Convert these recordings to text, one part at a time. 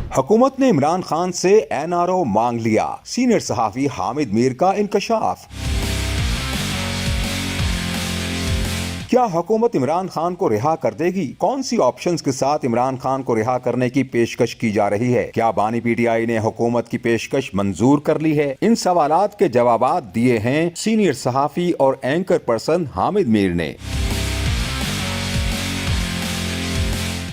हुकूमत ने इमरान खान से एनआरओ मांग लिया, सीनियर सहाफी हामिद मीर का इंकशाफ। क्या हुकूमत इमरान खान को रिहा कर देगी? कौन सी ऑप्शंस के साथ इमरान खान को रिहा करने की पेशकश की जा रही है? क्या बानी पीटीआई ने हुकूमत की पेशकश मंजूर कर ली है? इन सवालात के जवाबात दिए हैं सीनियर सहाफी और एंकर पर्सन हामिद मीर ने।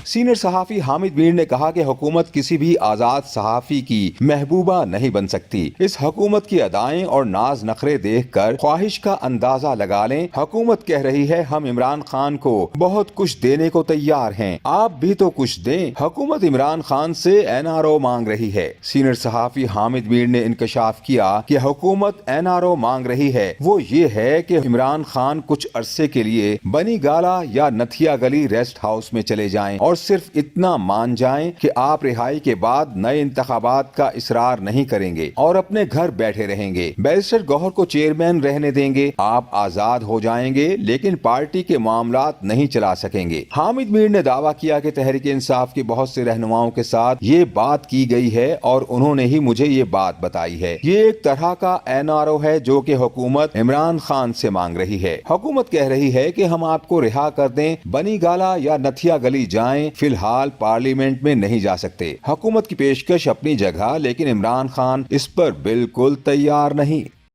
सीनियर सहाफी हामिद मीर ने कहा कि हुकूमत किसी भी आजाद सहाफी की महबूबा नहीं बन सकती। इस हुकूमत की अदाएं और नाज नखरे देखकर ख्वाहिश का अंदाजा लगा लें। हुकूमत कह रही है हम इमरान खान को बहुत कुछ देने को तैयार हैं, आप भी तो कुछ दें। हुकूमत इमरान खान से एनआरओ मांग रही है। सीनियर सहाफी हामिद मीर ने इंकशाफ किया कि हुकूमत एनआरओ मांग रही है वो ये है कि इमरान खान कुछ अरसे के लिए बनी गाला या नथिया गली रेस्ट हाउस में चले जाएं और सिर्फ इतना मान जाएं कि आप रिहाई के बाद नए इंतखाबात का इसरार नहीं करेंगे और अपने घर बैठे रहेंगे। बैरिस्टर गौहर को चेयरमैन रहने देंगे, आप आजाद हो जाएंगे लेकिन पार्टी के मामलात नहीं चला सकेंगे। हामिद मीर ने दावा किया कि तहरीक इंसाफ के बहुत से रहनुमाओं के साथ ये बात की गई है और उन्होंने ही मुझे ये बात बताई है। ये एक तरह का एनआरओ है जो कि हुकूमत इमरान खान से मांग रही है। हुकूमत कह रही है कि हम आपको रिहा कर दें, बनी गाला या नथिया गली जाएं, फिलहाल पार्लियामेंट में नहीं जा सकते। हुकूमत की पेशकश अपनी जगह, लेकिन इमरान खान इस पर बिल्कुल तैयार नहीं।